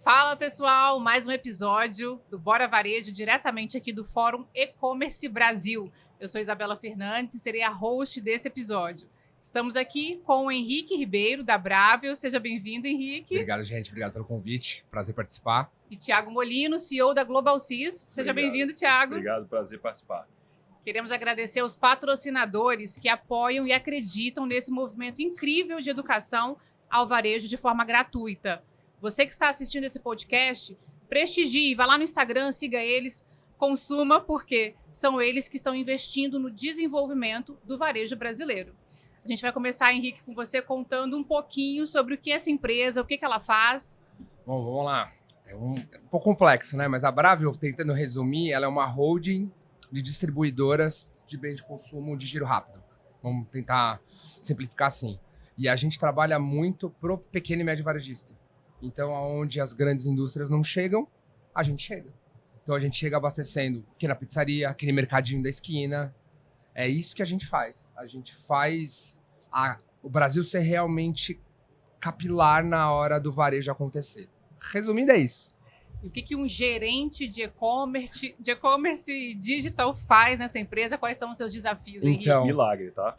Fala pessoal, mais um episódio do Bora Varejo, diretamente aqui do Fórum E-Commerce Brasil. Eu sou Isabela Fernandes e serei a host desse episódio. Estamos aqui com o Henrique Ribeiro, da Bravel. Seja bem-vindo, Henrique. Obrigado, gente. Obrigado pelo convite. Prazer participar. E Thiago Molino, CEO da Global Cis. Seja bem-vindo, Thiago. Obrigado, prazer participar. Queremos agradecer aos patrocinadores que apoiam e acreditam nesse movimento incrível de educação ao varejo de forma gratuita. Você que está assistindo esse podcast, prestigie, vá lá no Instagram, siga eles, consuma, porque são eles que estão investindo no desenvolvimento do varejo brasileiro. A gente vai começar, Henrique, com você contando um pouquinho sobre o que é essa empresa, o que ela faz. Bom, vamos lá. É um pouco complexo, né? Mas a Bravel, tentando resumir, ela é uma holding de distribuidoras de bens de consumo de giro rápido. Vamos tentar simplificar assim. E a gente trabalha muito pro pequeno e médio varejista. Então, onde as grandes indústrias não chegam, a gente chega. Então, a gente chega abastecendo pequena pizzaria, aquele mercadinho da esquina. É isso que a gente faz. A gente faz o Brasil ser realmente capilar na hora do varejo acontecer. Resumindo, é isso. E o que um gerente de e-commerce digital faz nessa empresa? Quais são os seus desafios, Henrique? Então, milagre, tá?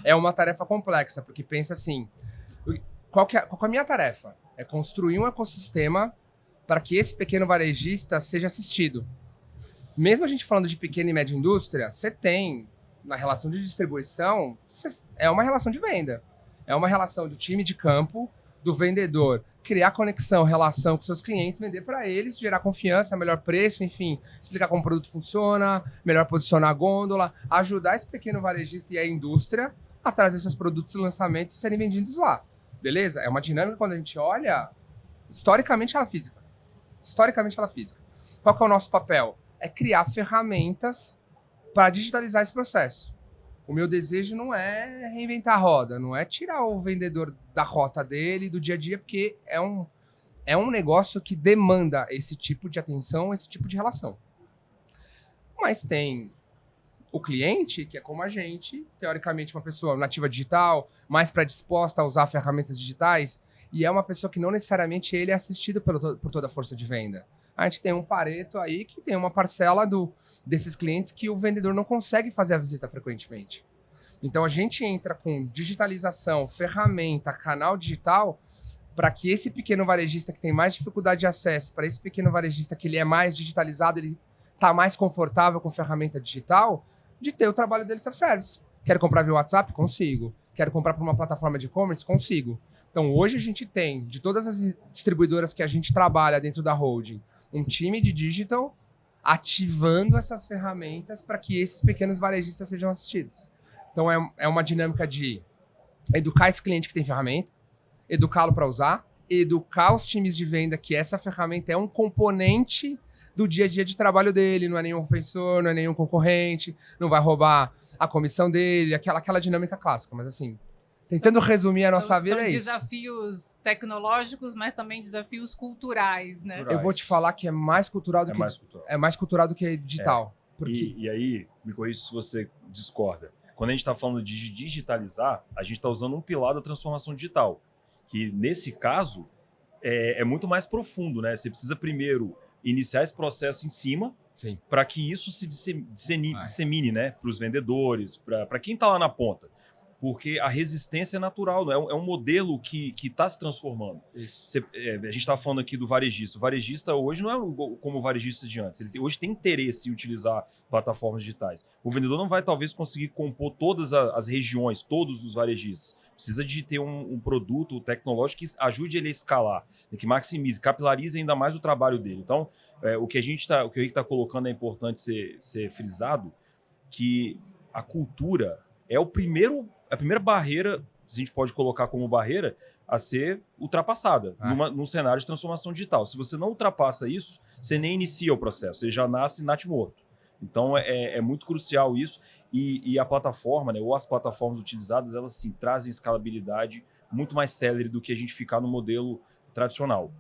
É uma tarefa complexa, porque pensa assim, qual é a minha tarefa? É construir um ecossistema para que esse pequeno varejista seja assistido. Mesmo a gente falando de pequena e média indústria, você tem, na relação de distribuição, é uma relação de venda. É uma relação do time de campo, do vendedor, criar conexão, relação com seus clientes, vender para eles, gerar confiança, melhor preço, enfim, explicar como o produto funciona, melhor posicionar a gôndola, ajudar esse pequeno varejista e a indústria a trazer seus produtos e lançamentos e serem vendidos lá. Beleza? É uma dinâmica quando a gente olha, historicamente ela é física. Historicamente ela é física. Qual que é o nosso papel? É criar ferramentas para digitalizar esse processo. O meu desejo não é reinventar a roda, não é tirar o vendedor da rota dele, do dia a dia, porque é um negócio que demanda esse tipo de atenção, esse tipo de relação. Mas tem o cliente, que é como a gente, teoricamente uma pessoa nativa digital, mais predisposta a usar ferramentas digitais, e é uma pessoa que não necessariamente ele é assistido por toda a força de venda. A gente tem um Pareto aí que tem uma parcela desses clientes que o vendedor não consegue fazer a visita frequentemente. Então a gente entra com digitalização, ferramenta, canal digital, para que esse pequeno varejista que tem mais dificuldade de acesso, para esse pequeno varejista que ele é mais digitalizado, ele está mais confortável com ferramenta digital, de ter o trabalho dele self-service. Quero comprar via WhatsApp? Consigo. Quero comprar por uma plataforma de e-commerce? Consigo. Então hoje a gente tem, de todas as distribuidoras que a gente trabalha dentro da holding, um time de digital ativando essas ferramentas para que esses pequenos varejistas sejam assistidos. Então é uma dinâmica de educar esse cliente que tem ferramenta, educá-lo para usar, educar os times de venda que essa ferramenta é um componente do dia a dia de trabalho dele, não é nenhum ofensor, não é nenhum concorrente, não vai roubar a comissão dele, aquela dinâmica clássica, mas assim, tentando resumir a nossa vida é isso. São desafios tecnológicos, mas também desafios culturais, né? Eu vou te falar que é mais cultural do que digital. Porque... E aí, me corrija se você discorda. Quando a gente está falando de digitalizar, a gente está usando um pilar da transformação digital, que nesse caso é muito mais profundo, né? Você precisa primeiro iniciar esse processo em cima, para que isso se dissemine, né? Para os vendedores, para quem está lá na ponta. Porque a resistência é natural, né? É um modelo que está se transformando. A gente está falando aqui do varejista. O varejista hoje não é como o varejista de antes. Ele hoje tem interesse em utilizar plataformas digitais. O vendedor não vai, talvez, conseguir compor todas as regiões, todos os varejistas. Precisa de ter um produto tecnológico que ajude ele a escalar, que maximize, capilarize ainda mais o trabalho dele. Então, o que o Henrique está colocando é importante ser frisado, que a cultura é a primeira barreira, se a gente pode colocar como barreira, a ser ultrapassada num cenário de transformação digital. Se você não ultrapassa isso, você nem inicia o processo, você já nasce natimorto. Então é muito crucial isso e a plataforma, né, ou as plataformas utilizadas, elas sim trazem escalabilidade muito mais célere do que a gente ficar no modelo tradicional.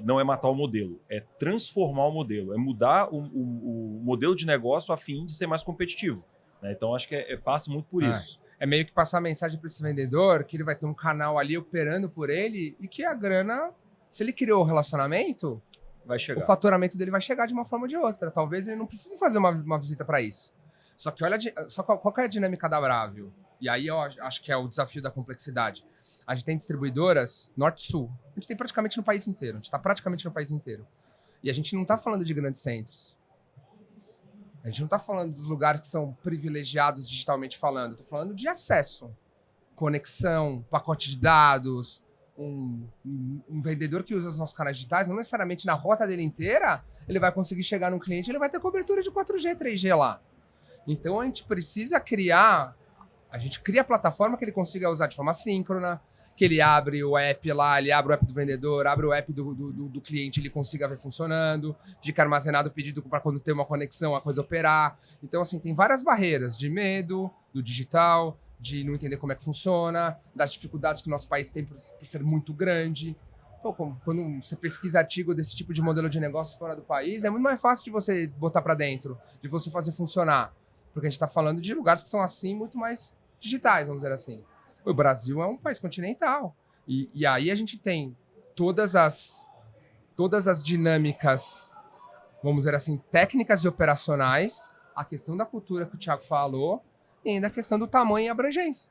Não é matar o modelo, é transformar o modelo, é mudar o modelo de negócio a fim de ser mais competitivo. Né? Então acho que passa muito por isso. É meio que passar a mensagem para esse vendedor que ele vai ter um canal ali operando por ele e que a grana Se ele criou o relacionamento, Vai chegar. o faturamento dele vai chegar de uma forma ou de outra. Talvez ele não precise fazer uma visita para isso. Só que qual que é a dinâmica da Bravio? E aí eu acho que é o desafio da complexidade. A gente tem distribuidoras norte-sul. A gente tem praticamente no país inteiro. A gente está praticamente no país inteiro. E a gente não está falando de grandes centros. A gente não está falando dos lugares que são privilegiados digitalmente falando. Estou falando de acesso, conexão, pacote de dados. Um vendedor que usa os nossos canais digitais, não necessariamente na rota dele inteira, ele vai conseguir chegar num cliente, ele vai ter cobertura de 4G, 3G lá. Então a gente precisa criar, a gente cria a plataforma que ele consiga usar de forma síncrona, que ele abre o app lá, ele abre o app do vendedor, abre o app do cliente, ele consiga ver funcionando, fica armazenado o pedido para quando ter uma conexão, a coisa operar. Então, assim, tem várias barreiras de medo, do digital, de não entender como é que funciona, das dificuldades que o nosso país tem por ser muito grande. Pô, quando você pesquisa artigo desse tipo de modelo de negócio fora do país, é muito mais fácil de você botar para dentro, de você fazer funcionar. Porque a gente está falando de lugares que são assim, muito mais digitais, vamos dizer assim. O Brasil é um país continental. E aí a gente tem todas as dinâmicas, vamos dizer assim, técnicas e operacionais, a questão da cultura que o Thiago falou, e ainda a questão do tamanho e abrangência.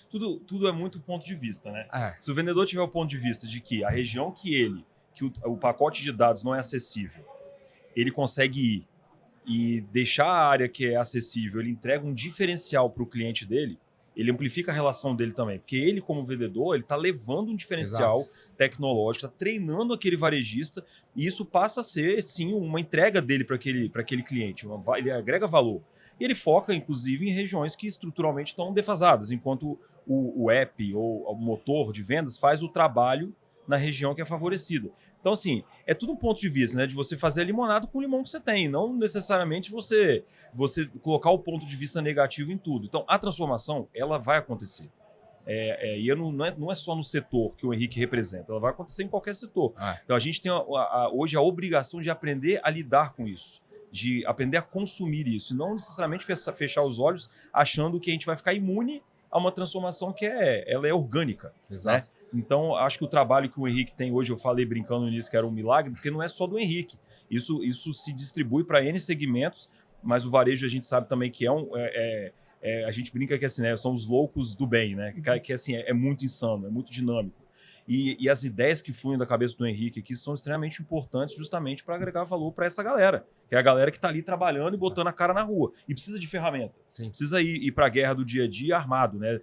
Tudo é muito ponto de vista, né? É. Se o vendedor tiver o ponto de vista de que a região que o pacote de dados não é acessível, ele consegue ir e deixar a área que é acessível, ele entrega um diferencial para o cliente dele, ele amplifica a relação dele também. Porque ele, como vendedor, ele está levando um diferencial tecnológico, está treinando aquele varejista, e isso passa a ser, sim, uma entrega dele para aquele cliente. Ele agrega valor. E ele foca, inclusive, em regiões que estruturalmente estão defasadas, enquanto o app ou o motor de vendas faz o trabalho na região que é favorecida. Então, assim, é tudo um ponto de vista, né? De você fazer limonada com o limão que você tem, não necessariamente você colocar o ponto de vista negativo em tudo. Então, a transformação, ela vai acontecer. E não é só no setor que o Henrique representa, ela vai acontecer em qualquer setor. Então, a gente tem hoje a obrigação de aprender a lidar com isso, de aprender a consumir isso, e não necessariamente fechar os olhos achando que a gente vai ficar imune a uma transformação que ela é orgânica. Exato. Né? Então, acho que o trabalho que o Henrique tem hoje, eu falei brincando nisso que era um milagre, porque não é só do Henrique. Isso se distribui para N segmentos, mas o varejo a gente sabe também que a gente brinca que assim, né, são os loucos do bem, né? Que assim, é muito insano, é muito dinâmico. E as ideias que fluem da cabeça do Henrique aqui são extremamente importantes justamente para agregar valor para essa galera, que é a galera que está ali trabalhando e botando a cara na rua. E precisa de ferramenta. Sim. Precisa ir para a guerra do dia a dia armado, né?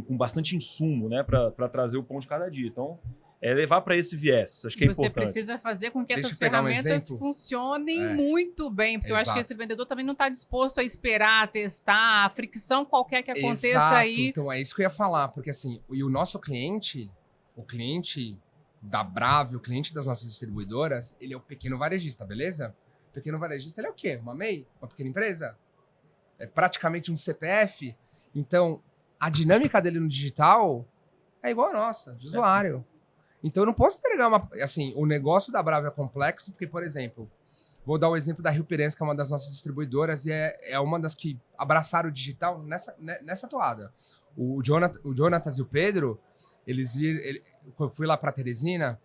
Com bastante insumo, né? Para trazer o pão de cada dia. Então, levar para esse viés. Acho que é Você importante. precisa fazer com que Deixa essas eu pegar um ferramentas exemplo. funcionem muito bem, porque eu acho que Exato. esse vendedor também não está disposto a esperar, a testar, a fricção qualquer que aconteça Exato. aí. Então é isso que eu ia falar, porque assim, e o nosso cliente, o cliente da Bravio, o cliente das nossas distribuidoras, ele é o pequeno varejista, beleza? O pequeno varejista, ele é o quê? Uma MEI? Uma pequena empresa? É praticamente um CPF? Então, a dinâmica dele no digital é igual a nossa, de usuário. Então, eu não posso entregar assim, o negócio da Bravio é complexo, porque, por exemplo, vou dar o exemplo da Rio Pirense, que é uma das nossas distribuidoras, e é uma das que abraçaram o digital nessa toada. O Jonatas e o Pedro, eles viram... Eu fui lá pra Teresina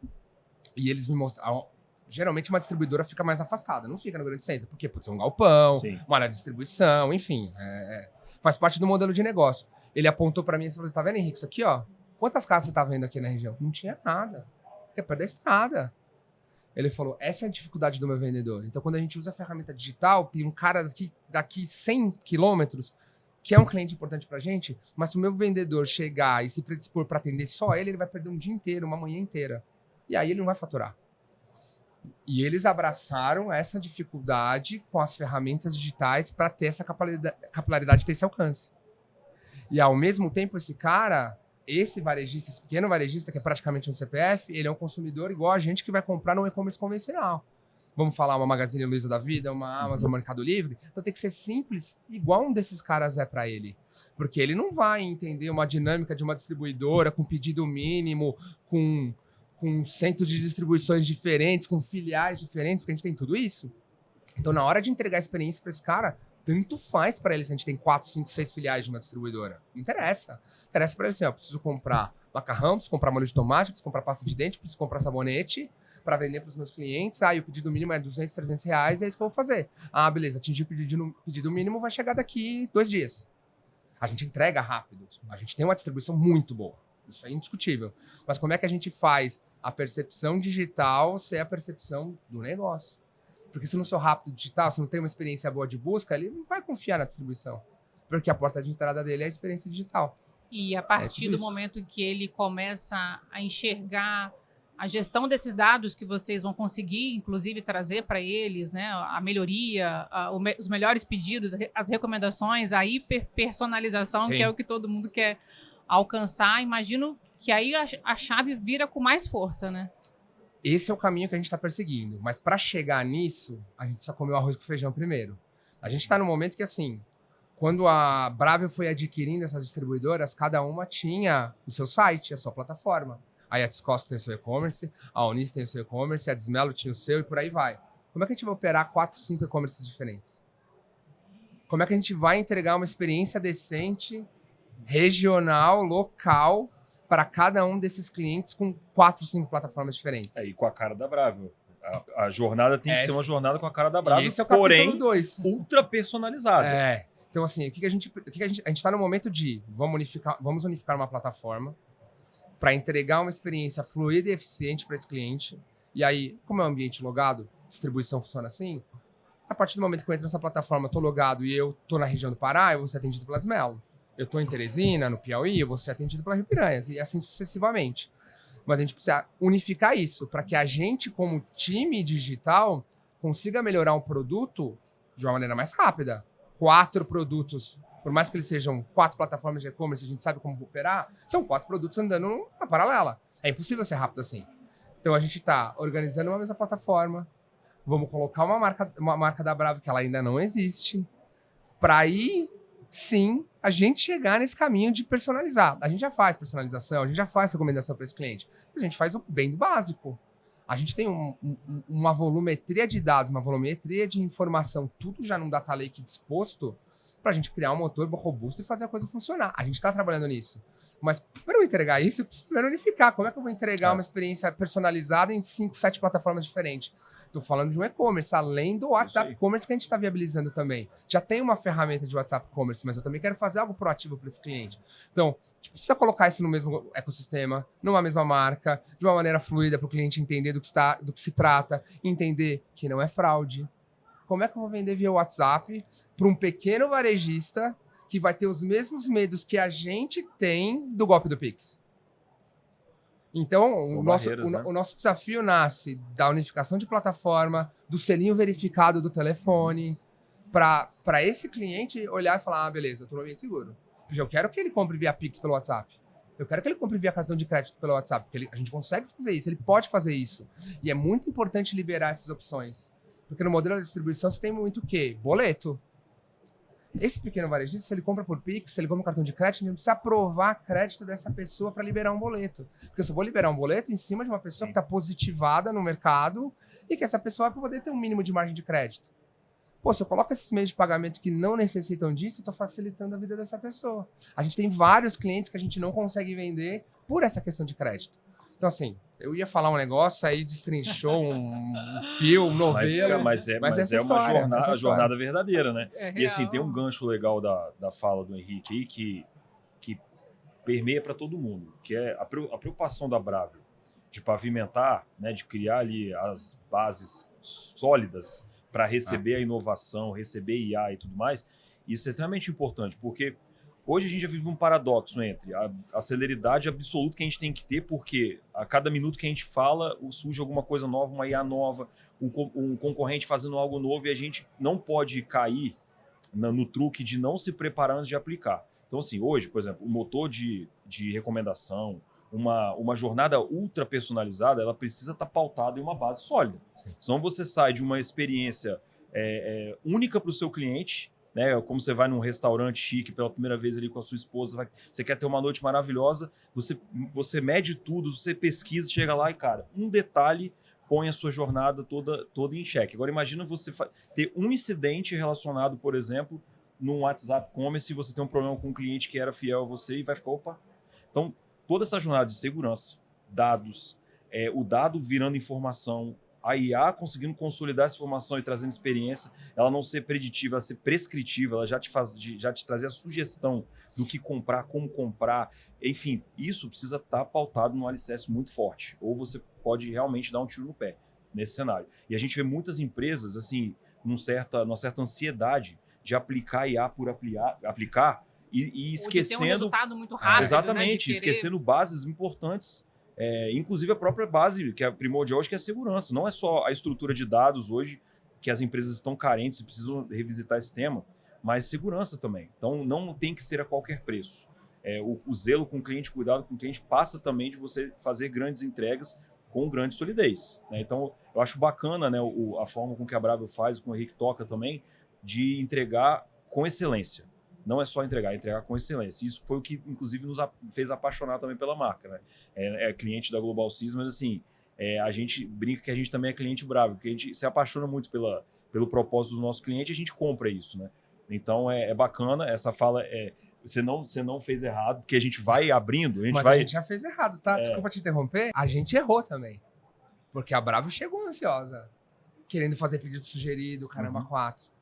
e eles me mostraram. Geralmente uma distribuidora fica mais afastada, não fica no grande centro, porque pode ser um galpão, Sim. uma área de distribuição, enfim. Faz parte do modelo de negócio. Ele apontou pra mim e falou: tá vendo, Henrique, isso aqui, ó? Quantas casas você tá vendo aqui na região? Não tinha nada. Porque é perto da estrada. Ele falou: essa é a dificuldade do meu vendedor. Então, quando a gente usa a ferramenta digital, tem um cara daqui 100 quilômetros que é um cliente importante pra gente, mas se o meu vendedor chegar e se predispor para atender só ele vai perder um dia inteiro, uma manhã inteira. E aí ele não vai faturar. E eles abraçaram essa dificuldade com as ferramentas digitais para ter essa capilaridade, ter esse alcance. E ao mesmo tempo, esse varejista, esse pequeno varejista, que é praticamente um CPF, ele é um consumidor igual a gente que vai comprar no e-commerce convencional. Vamos falar uma Magazine Luiza da vida, uma Amazon, Mercado Livre. Então tem que ser simples, igual um desses caras é para ele. Porque ele não vai entender uma dinâmica de uma distribuidora com pedido mínimo, com centros de distribuições diferentes, com filiais diferentes, porque a gente tem tudo isso. Então na hora de entregar a experiência para esse cara, tanto faz para ele se a gente tem 4, 5, 6 filiais de uma distribuidora. Não interessa. Interessa para ele assim, ó, preciso comprar macarrão, preciso comprar molho de tomate, preciso comprar pasta de dente, preciso comprar sabonete para vender para os meus clientes. E o pedido mínimo é 200, 300 reais, é isso que eu vou fazer. Beleza, atingir o pedido mínimo, vai chegar daqui 2 dias. A gente entrega rápido. A gente tem uma distribuição muito boa. Isso é indiscutível. Mas como é que a gente faz a percepção digital ser a percepção do negócio? Porque se eu não sou rápido digital, se não tem uma experiência boa de busca, ele não vai confiar na distribuição. Porque a porta de entrada dele é a experiência digital. E a partir do momento em que ele começa a enxergar a gestão desses dados que vocês vão conseguir, inclusive, trazer para eles, né, a melhoria, os melhores pedidos, as recomendações, a hiperpersonalização, que é o que todo mundo quer alcançar, imagino que aí a chave vira com mais força, né? Esse é o caminho que a gente está perseguindo. Mas para chegar nisso, a gente precisa comer o arroz com feijão primeiro. A gente está no momento que, assim, quando a Bravio foi adquirindo essas distribuidoras, cada uma tinha o seu site, a sua plataforma. Aí a Tiscosco tem o seu e-commerce, a Unis tem o seu e-commerce, a Desmelo tinha o seu e por aí vai. Como é que a gente vai operar 4, 5 e-commerces diferentes? Como é que a gente vai entregar uma experiência decente, regional, local, para cada um desses clientes com 4, 5 plataformas diferentes? E com a cara da Bravio. A jornada tem que ser uma jornada com a cara da Bravio, esse é o porém, 2. ultra personalizada. Então, assim, a gente está no momento de vamos unificar uma plataforma para entregar uma experiência fluida e eficiente para esse cliente. E aí, como é um ambiente logado, distribuição funciona assim, a partir do momento que eu entro nessa plataforma, estou logado e eu estou na região do Pará, eu vou ser atendido pela Desmelo. Eu estou em Teresina, no Piauí, eu vou ser atendido pela Rio Piranhas, e assim sucessivamente. Mas a gente precisa unificar isso para que a gente, como time digital, consiga melhorar um produto de uma maneira mais rápida. 4 produtos, por mais que eles sejam 4 plataformas de e-commerce, a gente sabe como operar, são 4 produtos andando na paralela. É impossível ser rápido assim. Então a gente está organizando uma mesma plataforma, vamos colocar uma marca da Bravio que ela ainda não existe, para aí sim a gente chegar nesse caminho de personalizar. A gente já faz personalização, a gente já faz recomendação para esse cliente, a gente faz o bem do básico. A gente tem uma volumetria de dados, uma volumetria de informação, tudo já num data lake disposto para a gente criar um motor robusto e fazer a coisa funcionar. A gente está trabalhando nisso. Mas para eu entregar isso, eu preciso primeiro unificar. Como é que eu vou entregar uma experiência personalizada em 5, 7 plataformas diferentes? Estou falando de um e-commerce, além do WhatsApp e-commerce que a gente está viabilizando também. Já tem uma ferramenta de WhatsApp e-commerce, mas eu também quero fazer algo proativo para esse cliente. Então, a gente precisa colocar isso no mesmo ecossistema, numa mesma marca, de uma maneira fluida para o cliente entender do que se trata, entender que não é fraude. Como é que eu vou vender via WhatsApp para um pequeno varejista que vai ter os mesmos medos que a gente tem do golpe do Pix? Então, o nosso desafio nasce da unificação de plataforma, do selinho verificado do telefone, para esse cliente olhar e falar, beleza, eu estou no ambiente seguro. Porque eu quero que ele compre via Pix pelo WhatsApp. Eu quero que ele compre via cartão de crédito pelo WhatsApp, porque a gente consegue fazer isso, ele pode fazer isso. E é muito importante liberar essas opções. Porque no modelo de distribuição você tem muito o quê? Boleto. Esse pequeno varejista, se ele compra por Pix, se ele compra um cartão de crédito, a gente precisa aprovar crédito dessa pessoa para liberar um boleto. Porque eu só vou liberar um boleto em cima de uma pessoa que está positivada no mercado e que essa pessoa vai poder ter um mínimo de margem de crédito. Pô, se eu coloco esses meios de pagamento que não necessitam disso, eu estou facilitando a vida dessa pessoa. A gente tem vários clientes que a gente não consegue vender por essa questão de crédito. Então, assim, eu ia falar um negócio, aí destrinchou um fio, um novelo. Mas é uma jornada verdadeira, né? E assim, tem um gancho legal da fala do Henrique aí que permeia para todo mundo, que é a preocupação da Bravio de pavimentar, né, de criar ali as bases sólidas para receber a inovação, receber IA e tudo mais. Isso é extremamente importante, porque hoje a gente já vive um paradoxo entre a celeridade absoluta que a gente tem que ter, porque a cada minuto que a gente fala, surge alguma coisa nova, uma IA nova, um concorrente fazendo algo novo, e a gente não pode cair no truque de não se preparar antes de aplicar. Então, assim, hoje, por exemplo, o motor de recomendação, uma jornada ultra personalizada, ela precisa estar pautada em uma base sólida. Sim. Senão você sai de uma experiência única para o seu cliente, né? Como você vai num restaurante chique pela primeira vez ali com a sua esposa, você quer ter uma noite maravilhosa, você mede tudo, você pesquisa, chega lá e, cara, um detalhe põe a sua jornada toda em xeque. Agora, imagina você ter um incidente relacionado, por exemplo, num WhatsApp Commerce, e você tem um problema com um cliente que era fiel a você e vai ficar, opa. Então, toda essa jornada de segurança, dados, o dado virando informação, a IA conseguindo consolidar essa informação e trazendo experiência, ela não ser preditiva, ela ser prescritiva, ela já te trazer a sugestão do que comprar, como comprar. Enfim, isso precisa estar pautado num alicerce muito forte. Ou você pode realmente dar um tiro no pé nesse cenário. E a gente vê muitas empresas, assim, numa certa ansiedade de aplicar IA por aplicar e esquecendo... Ou de ter um resultado muito rápido, exatamente, né? esquecendo bases importantes. Inclusive a própria base, que é primordial hoje, que é a segurança. Não é só a estrutura de dados hoje, que as empresas estão carentes e precisam revisitar esse tema, mas segurança também. Então não tem que ser a qualquer preço. O zelo com o cliente, cuidado com o cliente, passa também de você fazer grandes entregas com grande solidez, né? Então eu acho bacana, né, a forma com que a Bravo faz, com o Henrique toca também, de entregar com excelência. Não é só entregar, é entregar com excelência. Isso foi o que, inclusive, nos fez apaixonar também pela marca, né? É cliente da Global Cis, mas assim, a gente brinca que a gente também é cliente Bravo, porque a gente se apaixona muito pelo propósito do nosso cliente e a gente compra isso, né? Então é bacana, essa fala você não fez errado, porque a gente vai abrindo, a gente já fez errado, tá? Desculpa te interromper. A gente errou também. Porque a Bravo chegou ansiosa, querendo fazer pedido sugerido, caramba, 4.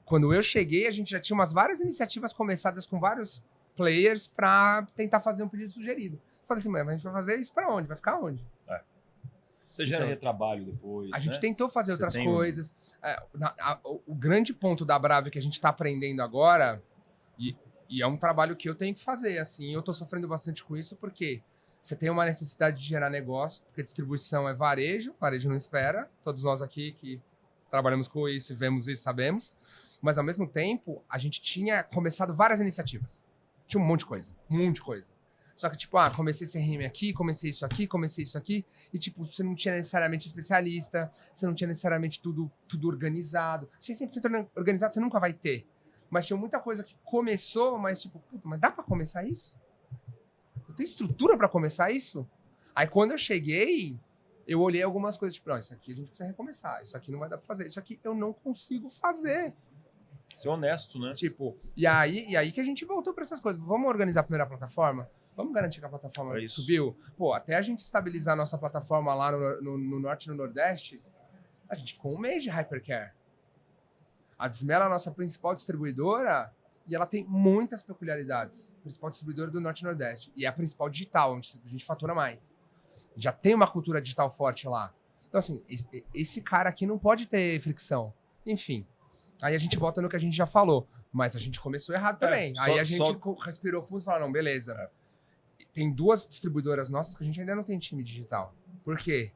Quando eu cheguei, a gente já tinha várias iniciativas começadas com vários players para tentar fazer um pedido sugerido. Eu falei assim, mas a gente vai fazer isso para onde? Vai ficar onde? Você gera retrabalho depois. A gente tentou fazer outras coisas. O grande ponto da Bravo que a gente está aprendendo agora, e é um trabalho que eu tenho que fazer, assim, eu estou sofrendo bastante com isso, porque você tem uma necessidade de gerar negócio, porque distribuição é varejo não espera, todos nós aqui que trabalhamos com isso, vemos isso, sabemos. Mas, ao mesmo tempo, a gente tinha começado várias iniciativas. Tinha um monte de coisa. Só que, tipo, comecei CRM aqui, comecei isso aqui. E, tipo, você não tinha necessariamente especialista, você não tinha necessariamente tudo organizado. 100% organizado você nunca vai ter. Mas tinha muita coisa que começou, mas, tipo, puta, mas dá pra começar isso? Eu tenho estrutura pra começar isso? Aí, quando eu cheguei, eu olhei algumas coisas, tipo, isso aqui a gente precisa recomeçar, isso aqui não vai dar pra fazer, isso aqui eu não consigo fazer. Ser honesto, né? Tipo, e aí que a gente voltou para essas coisas. Vamos organizar primeiro a plataforma? Vamos garantir que a plataforma subiu? Pô, até a gente estabilizar a nossa plataforma lá no Norte e no Nordeste, a gente ficou 1 mês de hypercare. A Desmela é a nossa principal distribuidora e ela tem muitas peculiaridades. Principal distribuidora do Norte e Nordeste. E é a principal digital, onde a gente fatura mais. Já tem uma cultura digital forte lá. Então, assim, esse cara aqui não pode ter fricção. Enfim. Aí a gente volta no que a gente já falou. Mas a gente começou errado também. Aí a gente respirou fundo e falou, não, beleza. Tem 2 distribuidoras nossas que a gente ainda não tem time digital. Por quê?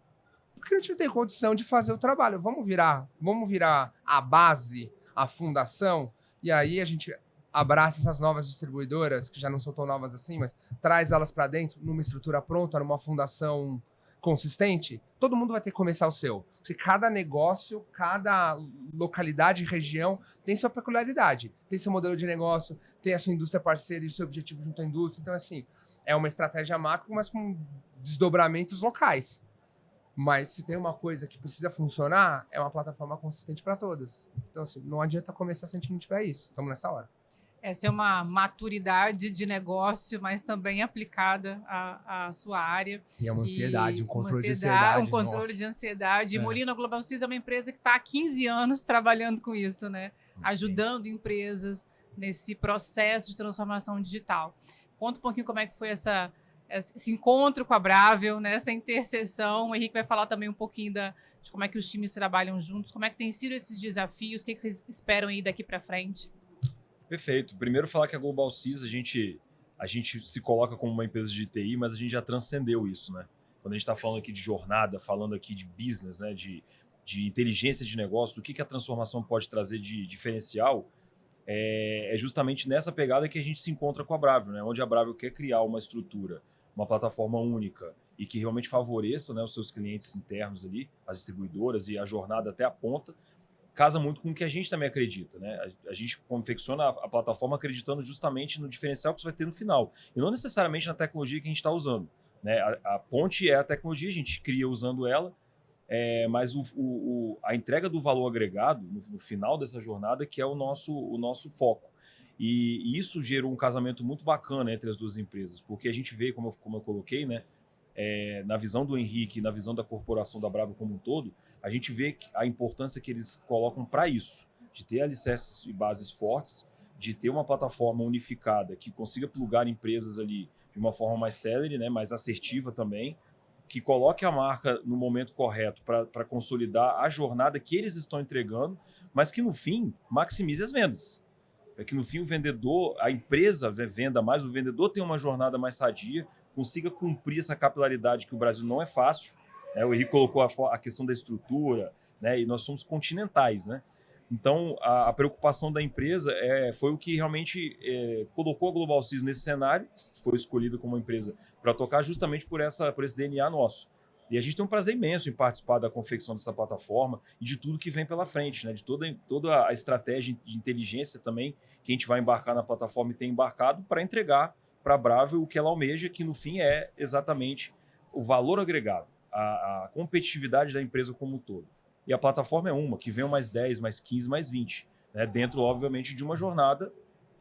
Porque a gente não tem condição de fazer o trabalho. Vamos virar a base, a fundação, e aí a gente abraça essas novas distribuidoras, que já não são tão novas assim, mas traz elas para dentro numa estrutura pronta, numa fundação consistente, todo mundo vai ter que começar o seu. Porque cada negócio, cada localidade e região tem sua peculiaridade, tem seu modelo de negócio, tem a sua indústria parceira e o seu objetivo junto à indústria. Então, assim, é uma estratégia macro, mas com desdobramentos locais. Mas se tem uma coisa que precisa funcionar, é uma plataforma consistente para todas. Então, assim, não adianta começar se a gente não tiver isso. Estamos nessa hora. Essa é uma maturidade de negócio, mas também aplicada à sua área. E é uma ansiedade, um controle de ansiedade. Um controle de ansiedade. E Molina Global Cis é uma empresa que está há 15 anos trabalhando com isso, né? Ajudando empresas nesse processo de transformação digital. Conta um pouquinho como é que foi esse encontro com a Bravo, né? Essa interseção. O Henrique vai falar também um pouquinho de como é que os times trabalham juntos, como é que têm sido esses desafios, o que vocês esperam aí daqui para frente. Perfeito. Primeiro falar que a Global Cis, a gente se coloca como uma empresa de TI, mas a gente já transcendeu isso, né? Quando a gente está falando aqui de jornada, falando aqui de business, né? de inteligência de negócio, do que a transformação pode trazer de diferencial, é justamente nessa pegada que a gente se encontra com a Bravo, né? Onde a Bravo quer criar uma estrutura, uma plataforma única e que realmente favoreça, né, os seus clientes internos ali, as distribuidoras e a jornada até a ponta, casa muito com o que a gente também acredita, né? A gente confecciona a plataforma acreditando justamente no diferencial que você vai ter no final. E não necessariamente na tecnologia que a gente está usando, né? A ponte é a tecnologia, a gente cria usando ela, mas a entrega do valor agregado no final dessa jornada que é o nosso foco. E isso gerou um casamento muito bacana entre as duas empresas, porque a gente vê, como eu coloquei, né, na visão do Henrique, na visão da corporação da Bravo como um todo, a gente vê a importância que eles colocam para isso, de ter alicerces e bases fortes, de ter uma plataforma unificada que consiga plugar empresas ali de uma forma mais célere, né, mais assertiva também, que coloque a marca no momento correto para consolidar a jornada que eles estão entregando, mas que no fim maximize as vendas. É que no fim o vendedor, a empresa venda mais, o vendedor tem uma jornada mais sadia, consiga cumprir essa capilaridade que o Brasil não é fácil. Né? O Henrique colocou a questão da estrutura, né? E nós somos continentais. Né? Então, a preocupação da empresa foi o que realmente colocou a Global Cis nesse cenário, foi escolhida como uma empresa para tocar justamente por esse DNA nosso. E a gente tem um prazer imenso em participar da confecção dessa plataforma e de tudo que vem pela frente, né? De toda a estratégia de inteligência também que a gente vai embarcar na plataforma e tem embarcado para entregar para a Bravo o que ela almeja, que no fim é exatamente o valor agregado, a competitividade da empresa como um todo. E a plataforma é uma, que venham mais 10, mais 15, mais 20, né? Dentro, obviamente, de uma jornada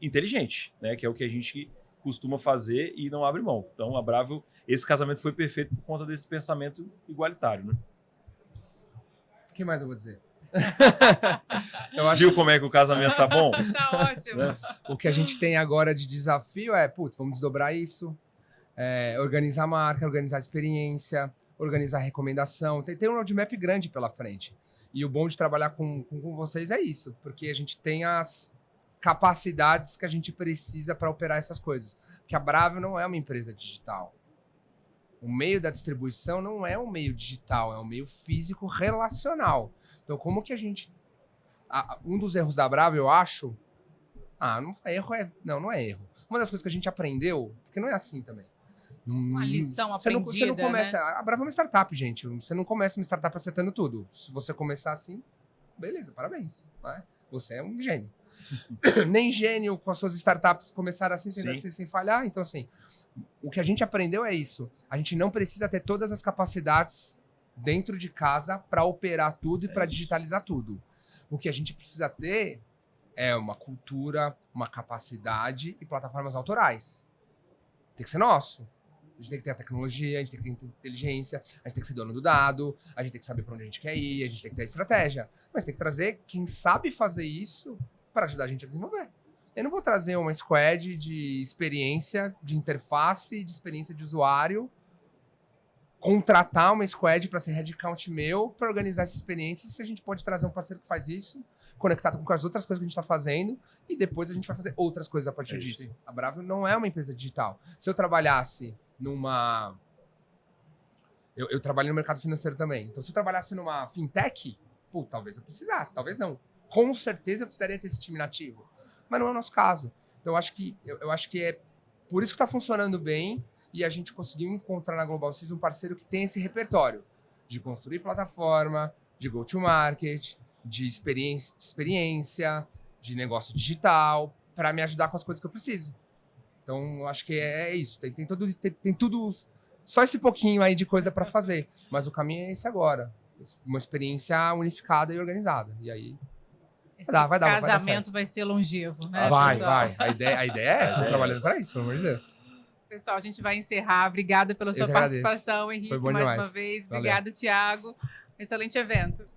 inteligente, né? Que é o que a gente costuma fazer e não abre mão. Então, a Bravo, esse casamento foi perfeito por conta desse pensamento igualitário, né? O que mais eu vou dizer? Viu como é que o casamento tá bom? Tá ótimo. Né? O que a gente tem agora de desafio é, vamos desdobrar isso, organizar a marca, organizar a experiência, organizar a recomendação. Tem um roadmap grande pela frente. E o bom de trabalhar com vocês é isso, porque a gente tem as capacidades que a gente precisa para operar essas coisas. Porque a Bravo não é uma empresa digital. O meio da distribuição não é um meio digital, é um meio físico relacional. Então, como que a gente... Um dos erros da Bravo, eu acho... Não é erro. Uma das coisas que a gente aprendeu, porque não é assim também. Uma lição aprendida, você não começa... né? A Bravo é uma startup, gente. Você não começa uma startup acertando tudo. Se você começar assim, beleza, parabéns. Né? Você é um gênio. Nem gênio com as suas startups começaram assim, sem falhar. Então, assim, o que a gente aprendeu é isso. A gente não precisa ter todas as capacidades dentro de casa para operar tudo e para digitalizar tudo. O que a gente precisa ter é uma cultura, uma capacidade e plataformas autorais. Tem que ser nosso. A gente tem que ter a tecnologia, a gente tem que ter inteligência, a gente tem que ser dono do dado, a gente tem que saber para onde a gente quer ir, a gente tem que ter a estratégia. Mas a gente tem que trazer quem sabe fazer isso para ajudar a gente a desenvolver. Eu não vou trazer uma squad de experiência, de interface, de experiência de usuário, contratar uma squad para ser headcount meu, para organizar essa experiência, se a gente pode trazer um parceiro que faz isso, conectado com as outras coisas que a gente está fazendo, e depois a gente vai fazer outras coisas a partir disso. A Bravo não é uma empresa digital. Se eu trabalhasse numa... Eu trabalho no mercado financeiro também. Então, se eu trabalhasse numa fintech, talvez eu precisasse, talvez não. Com certeza eu precisaria ter esse time nativo. Mas não é o nosso caso. Então, eu acho que é por isso que está funcionando bem e a gente conseguiu encontrar na Global Cis um parceiro que tem esse repertório de construir plataforma, de go-to-market, de experiência, de negócio digital, para me ajudar com as coisas que eu preciso. Então, eu acho que é isso. Tem tudo, só esse pouquinho aí de coisa para fazer. Mas o caminho é esse agora. Uma experiência unificada e organizada. E aí... Vai dar casamento vai ser longevo, né? Vai. A ideia é essa. Estamos trabalhando para isso, pelo amor de Deus. Pessoal, a gente vai encerrar. Obrigada pela sua participação, Henrique, mais uma vez. Obrigada, Thiago. Excelente evento.